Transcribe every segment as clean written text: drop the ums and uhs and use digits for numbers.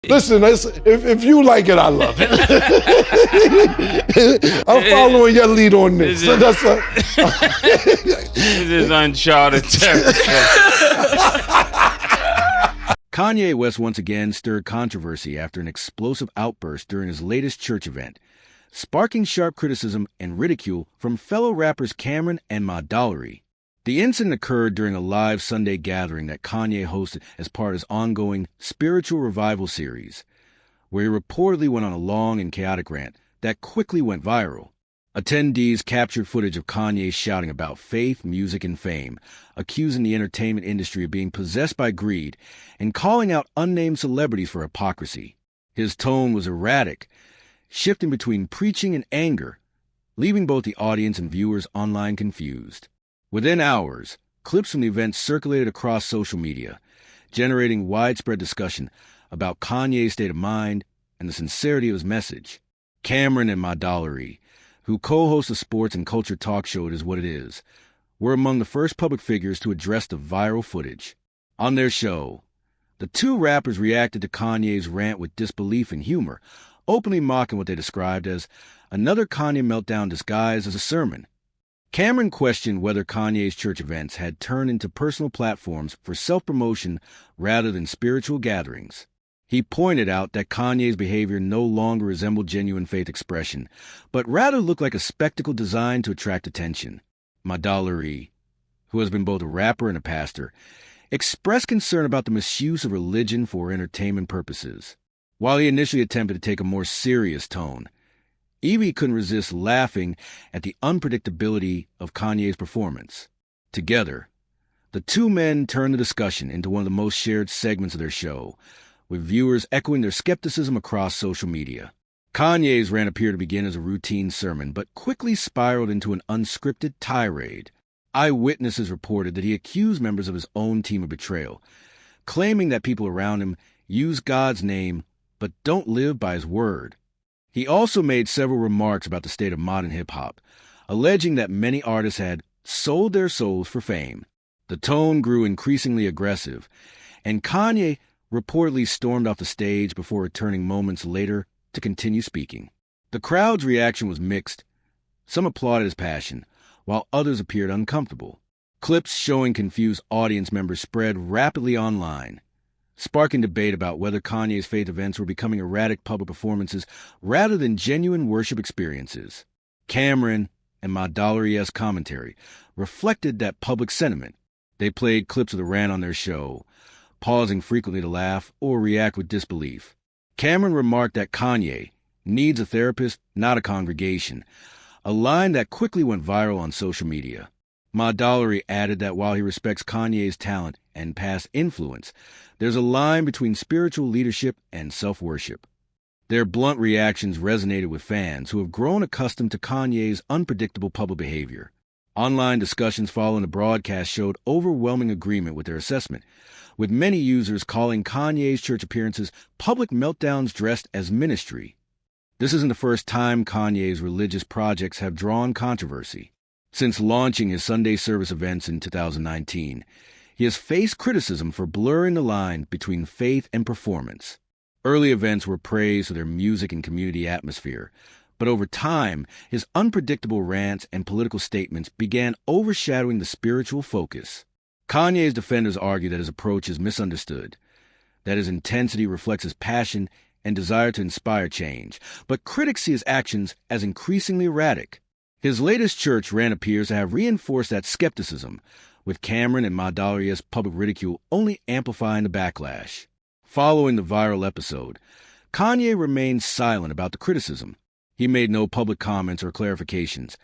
Listen, if you like it, I love it. I'm following your lead on this. This is uncharted territory. Kanye West once again stirred controversy after an explosive outburst during his latest church event, sparking sharp criticism and ridicule from fellow rappers Cameron and Mase. The incident occurred during a live Sunday gathering that Kanye hosted as part of his ongoing Spiritual Revival series, where he reportedly went on a long and chaotic rant that quickly went viral. Attendees captured footage of Kanye shouting about faith, music, and fame, accusing the entertainment industry of being possessed by greed and calling out unnamed celebrities for hypocrisy. His tone was erratic, shifting between preaching and anger, leaving both the audience and viewers online confused. Within hours, clips from the event circulated across social media, generating widespread discussion about Kanye's state of mind and the sincerity of his message. Cameron and Mase, who co-host the sports and culture talk show It Is What It Is, were among the first public figures to address the viral footage. On their show, the two rappers reacted to Kanye's rant with disbelief and humor, openly mocking what they described as another Kanye meltdown disguised as a sermon. Cameron questioned whether Kanye's church events had turned into personal platforms for self-promotion rather than spiritual gatherings. He pointed out that Kanye's behavior no longer resembled genuine faith expression, but rather looked like a spectacle designed to attract attention. Mase, who has been both a rapper and a pastor, expressed concern about the misuse of religion for entertainment purposes. While he initially attempted to take a more serious tone, Evie couldn't resist laughing at the unpredictability of Kanye's performance. Together, the two men turned the discussion into one of the most shared segments of their show, with viewers echoing their skepticism across social media. Kanye's rant appeared to begin as a routine sermon, but quickly spiraled into an unscripted tirade. Eyewitnesses reported that he accused members of his own team of betrayal, claiming that people around him use God's name but don't live by his word. He also made several remarks about the state of modern hip-hop, alleging that many artists had sold their souls for fame. The tone grew increasingly aggressive, and Kanye reportedly stormed off the stage before returning moments later to continue speaking. The crowd's reaction was mixed. Some applauded his passion, while others appeared uncomfortable. Clips showing confused audience members spread rapidly online, sparking debate about whether Kanye's faith events were becoming erratic public performances rather than genuine worship experiences. Cameron and Mase's commentary reflected that public sentiment. They played clips of the rant on their show, pausing frequently to laugh or react with disbelief. Cameron remarked that Kanye needs a therapist, not a congregation, a line that quickly went viral on social media. Mase added that while he respects Kanye's talent and past influence, there's a line between spiritual leadership and self-worship. Their blunt reactions resonated with fans who have grown accustomed to Kanye's unpredictable public behavior. Online discussions following the broadcast showed overwhelming agreement with their assessment, with many users calling Kanye's church appearances public meltdowns dressed as ministry. This isn't the first time Kanye's religious projects have drawn controversy. Since launching his Sunday service events in 2019, he has faced criticism for blurring the line between faith and performance. Early events were praised for their music and community atmosphere, but over time, his unpredictable rants and political statements began overshadowing the spiritual focus. Kanye's defenders argue that his approach is misunderstood, that his intensity reflects his passion and desire to inspire change, but critics see his actions as increasingly erratic. His latest church rant appears to have reinforced that skepticism, with Cameron and Mase's public ridicule only amplifying the backlash. Following the viral episode, Kanye remained silent about the criticism. He made no public comments or clarifications,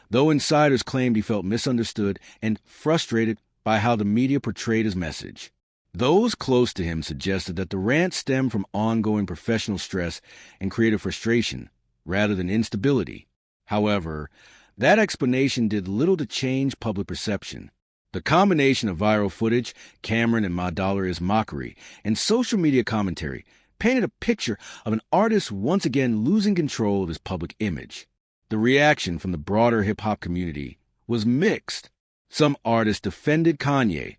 though insiders claimed he felt misunderstood and frustrated by how the media portrayed his message. Those close to him suggested that the rant stemmed from ongoing professional stress and creative frustration, rather than instability. However, that explanation did little to change public perception. The combination of viral footage, Cameron and Mase's mockery, and social media commentary painted a picture of an artist once again losing control of his public image. The reaction from the broader hip-hop community was mixed. Some artists defended Kanye,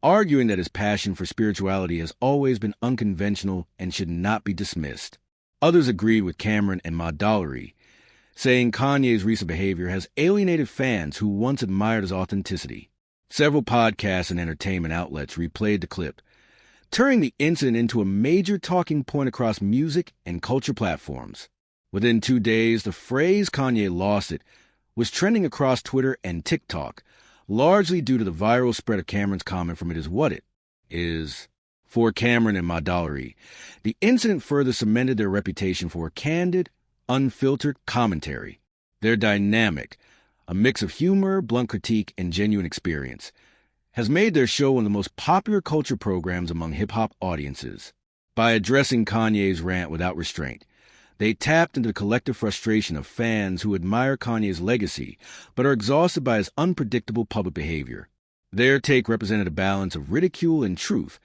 arguing that his passion for spirituality has always been unconventional and should not be dismissed. Others agreed with Cameron and Madollery, saying Kanye's recent behavior has alienated fans who once admired his authenticity. Several podcasts and entertainment outlets replayed the clip, turning the incident into a major talking point across music and culture platforms. Within 2 days, the phrase "Kanye lost it" was trending across Twitter and TikTok, largely due to the viral spread of Cameron's comment from "It Is What It Is." For Cameron and Madollery, the incident further cemented their reputation for candid, unfiltered commentary. Their dynamic, a mix of humor, blunt critique, and genuine experience, has made their show one of the most popular culture programs among hip-hop audiences. By addressing Kanye's rant without restraint, they tapped into the collective frustration of fans who admire Kanye's legacy but are exhausted by his unpredictable public behavior. Their take represented a balance of ridicule and truth,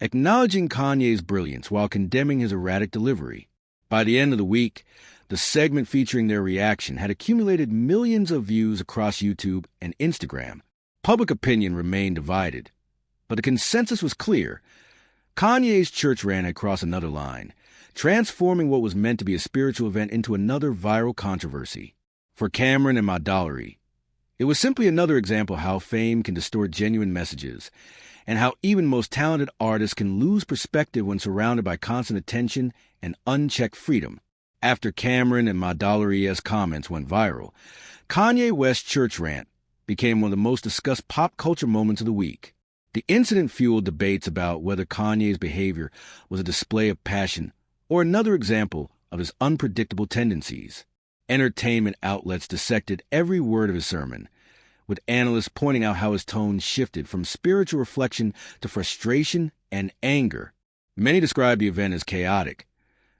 acknowledging Kanye's brilliance while condemning his erratic delivery. By the end of the week, the segment featuring their reaction had accumulated millions of views across YouTube and Instagram. Public opinion remained divided, but the consensus was clear. Kanye's church rant had crossed another line, transforming what was meant to be a spiritual event into another viral controversy. For Cameron and Madollery, it was simply another example of how fame can distort genuine messages, and how even most talented artists can lose perspective when surrounded by constant attention and unchecked freedom. After Cameron and Madollery's comments went viral, Kanye West's church rant became one of the most discussed pop culture moments of the week. The incident fueled debates about whether Kanye's behavior was a display of passion or another example of his unpredictable tendencies. Entertainment outlets dissected every word of his sermon, with analysts pointing out how his tone shifted from spiritual reflection to frustration and anger. Many described the event as chaotic,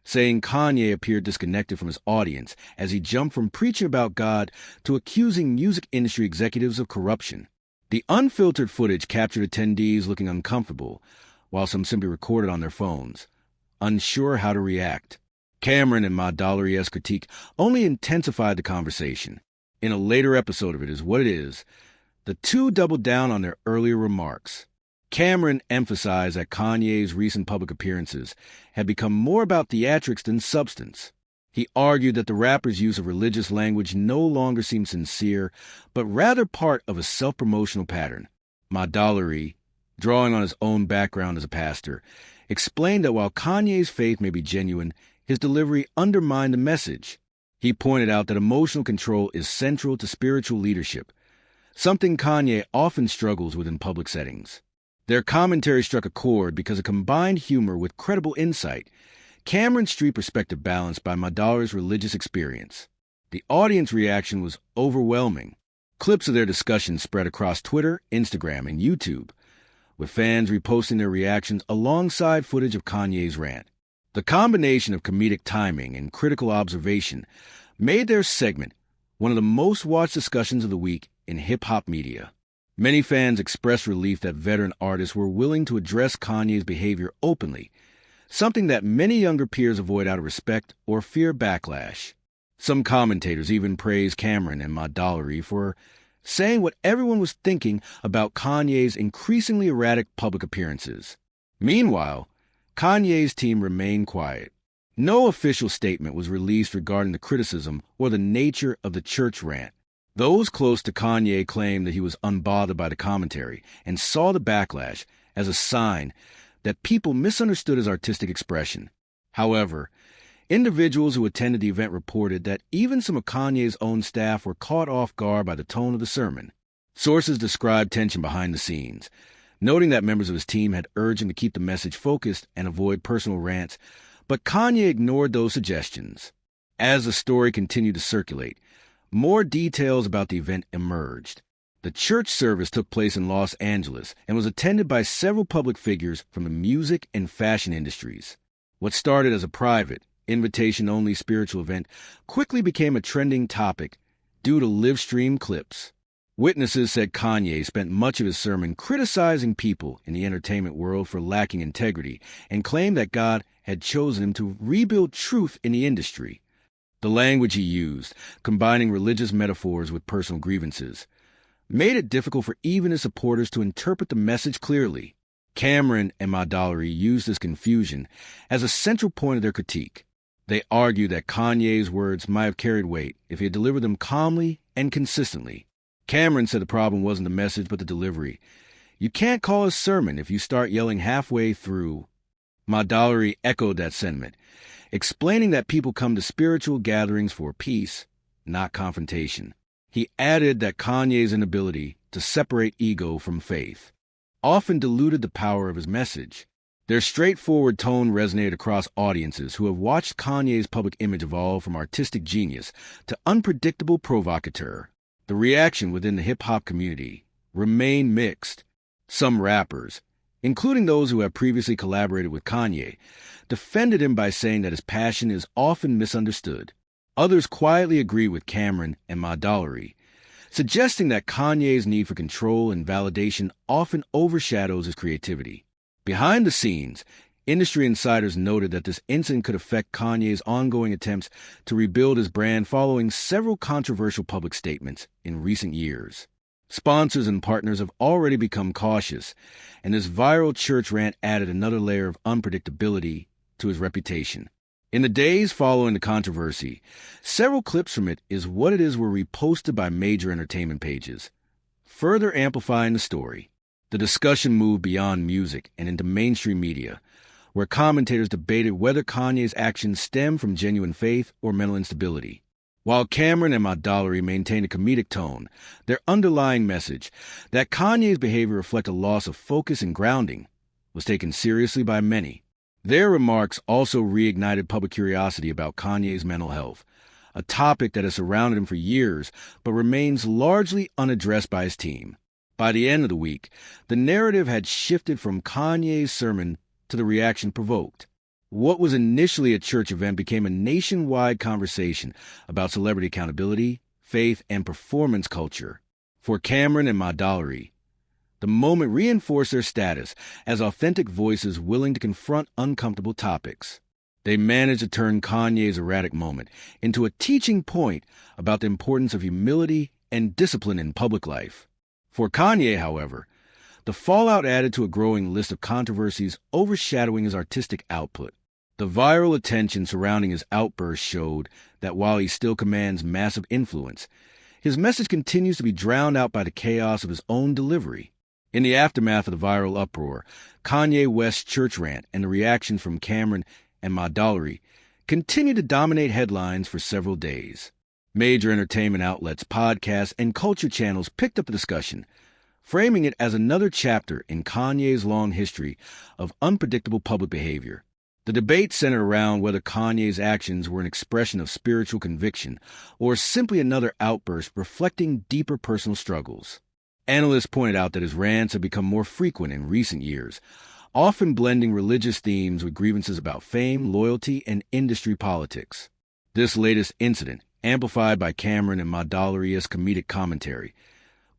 saying Kanye appeared disconnected from his audience as he jumped from preaching about God to accusing music industry executives of corruption. The unfiltered footage captured attendees looking uncomfortable, while some simply recorded on their phones, unsure how to react. Cameron and Madollery's critique only intensified the conversation. In a later episode of It Is What It Is, the two doubled down on their earlier remarks. Cameron emphasized that Kanye's recent public appearances had become more about theatrics than substance. He argued that the rapper's use of religious language no longer seemed sincere, but rather part of a self-promotional pattern. Madollery, drawing on his own background as a pastor, explained that while Kanye's faith may be genuine, his delivery undermined the message. He pointed out that emotional control is central to spiritual leadership, something Kanye often struggles with in public settings. Their commentary struck a chord because it combined humor with credible insight. Cameron's street perspective balanced by Madollery's religious experience. The audience reaction was overwhelming. Clips of their discussion spread across Twitter, Instagram, and YouTube, with fans reposting their reactions alongside footage of Kanye's rant. The combination of comedic timing and critical observation made their segment one of the most watched discussions of the week in hip-hop media. Many fans expressed relief that veteran artists were willing to address Kanye's behavior openly, something that many younger peers avoid out of respect or fear backlash. Some commentators even praised Cameron and Madollery for saying what everyone was thinking about Kanye's increasingly erratic public appearances. Meanwhile, Kanye's team remained quiet. No official statement was released regarding the criticism or the nature of the church rant. Those close to Kanye claimed that he was unbothered by the commentary and saw the backlash as a sign that people misunderstood his artistic expression. However, individuals who attended the event reported that even some of Kanye's own staff were caught off guard by the tone of the sermon. Sources described tension behind the scenes, noting that members of his team had urged him to keep the message focused and avoid personal rants, but Kanye ignored those suggestions. As the story continued to circulate, more details about the event emerged. The church service took place in Los Angeles and was attended by several public figures from the music and fashion industries. What started as a private, invitation-only spiritual event quickly became a trending topic due to live-stream clips. Witnesses said Kanye spent much of his sermon criticizing people in the entertainment world for lacking integrity and claimed that God had chosen him to rebuild truth in the industry. The language he used, combining religious metaphors with personal grievances, made it difficult for even his supporters to interpret the message clearly. Cameron and Madollery used this confusion as a central point of their critique. They argued that Kanye's words might have carried weight if he had delivered them calmly and consistently. Cameron said the problem wasn't the message but the delivery. You can't call a sermon if you start yelling halfway through. Madollery echoed that sentiment, explaining that people come to spiritual gatherings for peace, not confrontation. He added that Kanye's inability to separate ego from faith often diluted the power of his message. Their straightforward tone resonated across audiences who have watched Kanye's public image evolve from artistic genius to unpredictable provocateur. The reaction within the hip-hop community remained mixed. Some rappers, including those who have previously collaborated with Kanye, defended him by saying that his passion is often misunderstood. Others quietly agree with Cameron and Madollery, suggesting that Kanye's need for control and validation often overshadows his creativity. Behind the scenes, industry insiders noted that this incident could affect Kanye's ongoing attempts to rebuild his brand following several controversial public statements in recent years. Sponsors and partners have already become cautious, and this viral church rant added another layer of unpredictability to his reputation. In the days following the controversy, several clips from it is what it is were reposted by major entertainment pages, further amplifying the story. The discussion moved beyond music and into mainstream media, where commentators debated whether Kanye's actions stem from genuine faith or mental instability. While Cameron and Madollery maintained a comedic tone, their underlying message, that Kanye's behavior reflected a loss of focus and grounding, was taken seriously by many. Their remarks also reignited public curiosity about Kanye's mental health, a topic that has surrounded him for years but remains largely unaddressed by his team. By the end of the week, the narrative had shifted from Kanye's sermon to the reaction provoked. What was initially a church event became a nationwide conversation about celebrity accountability, faith, and performance culture. For Cameron and Madollery, the moment reinforced their status as authentic voices willing to confront uncomfortable topics. They managed to turn Kanye's erratic moment into a teaching point about the importance of humility and discipline in public life. For Kanye, however, the fallout added to a growing list of controversies overshadowing his artistic output. The viral attention surrounding his outburst showed that while he still commands massive influence, his message continues to be drowned out by the chaos of his own delivery. In the aftermath of the viral uproar, Kanye West's church rant and the reactions from Cameron and Madollery continued to dominate headlines for several days. Major entertainment outlets, podcasts, and culture channels picked up the discussion, framing it as another chapter in Kanye's long history of unpredictable public behavior. The debate centered around whether Kanye's actions were an expression of spiritual conviction or simply another outburst reflecting deeper personal struggles. Analysts pointed out that his rants have become more frequent in recent years, often blending religious themes with grievances about fame, loyalty, and industry politics. This latest incident, amplified by Cameron and Madollery's comedic commentary,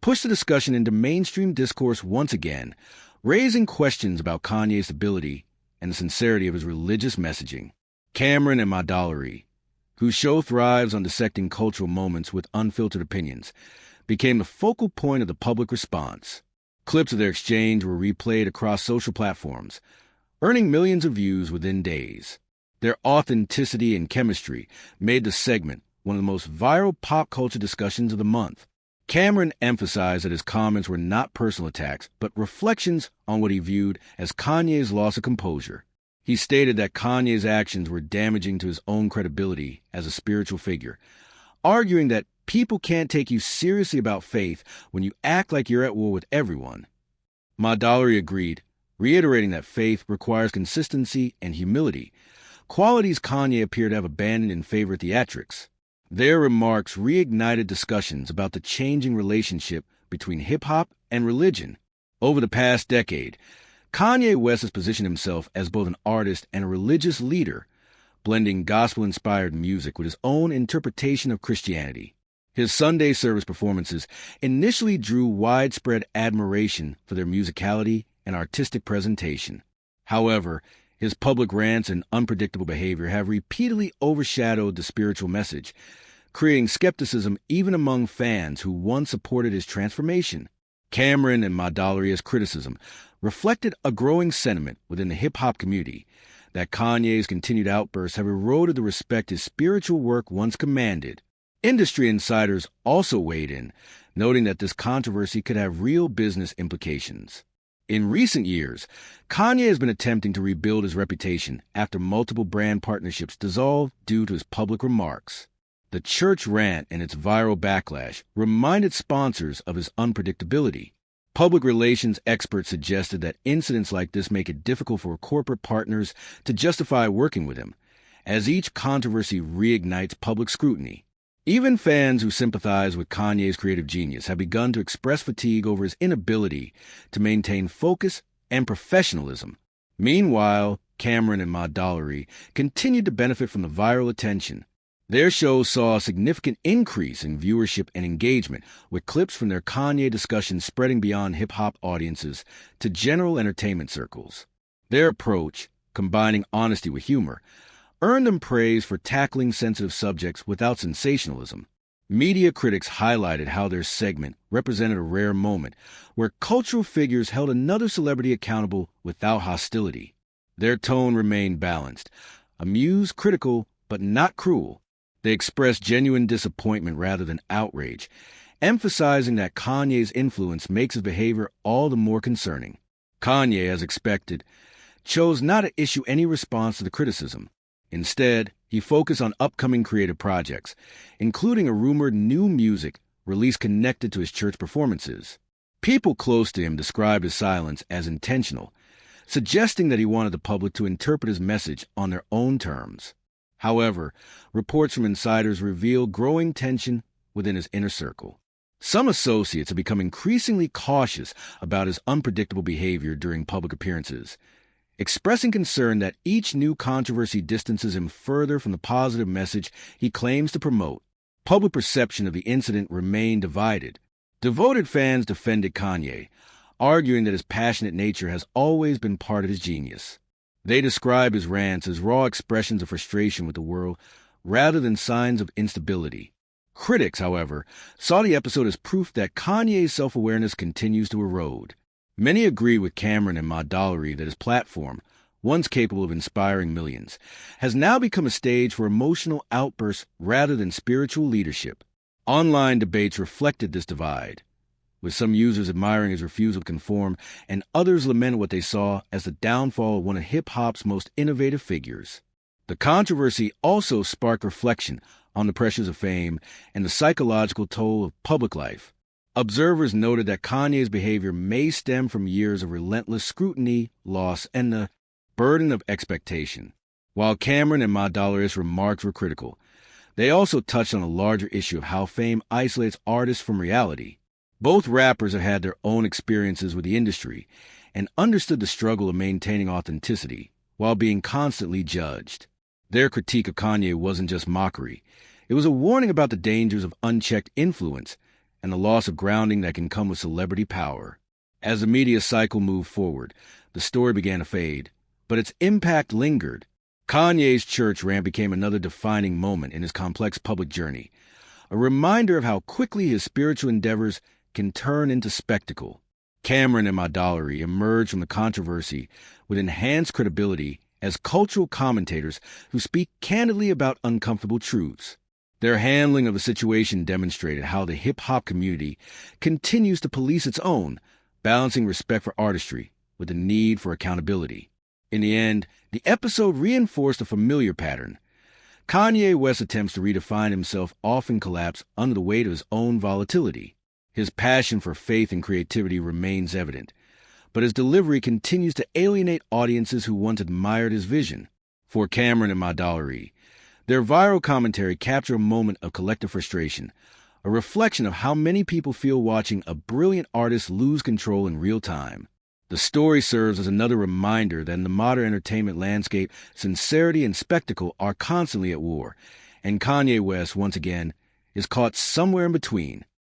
pushed the discussion into mainstream discourse once again, raising questions about Kanye's stability and the sincerity of his religious messaging. Cameron and Madollery, whose show thrives on dissecting cultural moments with unfiltered opinions, became the focal point of the public response. Clips of their exchange were replayed across social platforms, earning millions of views within days. Their authenticity and chemistry made the segment one of the most viral pop culture discussions of the month. Cameron emphasized that his comments were not personal attacks, but reflections on what he viewed as Kanye's loss of composure. He stated that Kanye's actions were damaging to his own credibility as a spiritual figure, arguing that people can't take you seriously about faith when you act like you're at war with everyone. Madollery agreed, reiterating that faith requires consistency and humility, qualities Kanye appeared to have abandoned in favor of theatrics. Their remarks reignited discussions about the changing relationship between hip-hop and religion. Over the past decade, Kanye West has positioned himself as both an artist and a religious leader, blending gospel-inspired music with his own interpretation of Christianity. His Sunday service performances initially drew widespread admiration for their musicality and artistic presentation. However, his public rants and unpredictable behavior have repeatedly overshadowed the spiritual message, creating skepticism even among fans who once supported his transformation. Cameron and Madolaria's criticism reflected a growing sentiment within the hip-hop community that Kanye's continued outbursts have eroded the respect his spiritual work once commanded. Industry insiders also weighed in, noting that this controversy could have real business implications. In recent years, Kanye has been attempting to rebuild his reputation after multiple brand partnerships dissolved due to his public remarks. The church rant and its viral backlash reminded sponsors of his unpredictability. Public relations experts suggested that incidents like this make it difficult for corporate partners to justify working with him, as each controversy reignites public scrutiny. Even fans who sympathize with Kanye's creative genius have begun to express fatigue over his inability to maintain focus and professionalism. Meanwhile, Cameron and Madolari continued to benefit from the viral attention. Their show saw a significant increase in viewership and engagement, with clips from their Kanye discussions spreading beyond hip-hop audiences to general entertainment circles. Their approach, combining honesty with humor, earned them praise for tackling sensitive subjects without sensationalism. Media critics highlighted how their segment represented a rare moment where cultural figures held another celebrity accountable without hostility. Their tone remained balanced, amused, critical, but not cruel. They expressed genuine disappointment rather than outrage, emphasizing that Kanye's influence makes his behavior all the more concerning. Kanye, as expected, chose not to issue any response to the criticism. Instead, he focused on upcoming creative projects, including a rumored new music release connected to his church performances. People close to him described his silence as intentional, suggesting that he wanted the public to interpret his message on their own terms. However, reports from insiders reveal growing tension within his inner circle. Some associates have become increasingly cautious about his unpredictable behavior during public appearances, expressing concern that each new controversy distances him further from the positive message he claims to promote. Public perception of the incident remained divided. Devoted fans defended Kanye, arguing that his passionate nature has always been part of his genius. They describe his rants as raw expressions of frustration with the world rather than signs of instability. Critics, however, saw the episode as proof that Kanye's self-awareness continues to erode. Many agree with Cameron and Madolari that his platform, once capable of inspiring millions, has now become a stage for emotional outbursts rather than spiritual leadership. Online debates reflected this divide, with some users admiring his refusal to conform and others lamented what they saw as the downfall of one of hip-hop's most innovative figures. The controversy also sparked reflection on the pressures of fame and the psychological toll of public life. Observers noted that Kanye's behavior may stem from years of relentless scrutiny, loss, and the burden of expectation. While Cameron and Madolari's remarks were critical, they also touched on a larger issue of how fame isolates artists from reality. Both rappers have had their own experiences with the industry and understood the struggle of maintaining authenticity while being constantly judged. Their critique of Kanye wasn't just mockery. It was a warning about the dangers of unchecked influence and the loss of grounding that can come with celebrity power. As the media cycle moved forward, the story began to fade, but its impact lingered. Kanye's church rant became another defining moment in his complex public journey, a reminder of how quickly his spiritual endeavors can turn into spectacle. Cameron and Madolari emerged from the controversy with enhanced credibility as cultural commentators who speak candidly about uncomfortable truths. Their handling of the situation demonstrated how the hip-hop community continues to police its own, balancing respect for artistry with the need for accountability. In the end, the episode reinforced a familiar pattern. Kanye West's attempts to redefine himself often collapse under the weight of his own volatility. His passion for faith and creativity remains evident, but his delivery continues to alienate audiences who once admired his vision. For Cameron and Madolari, their viral commentary captured a moment of collective frustration, a reflection of how many people feel watching a brilliant artist lose control in real time. The story serves as another reminder that in the modern entertainment landscape, sincerity and spectacle are constantly at war, and Kanye West, once again, is caught somewhere in between.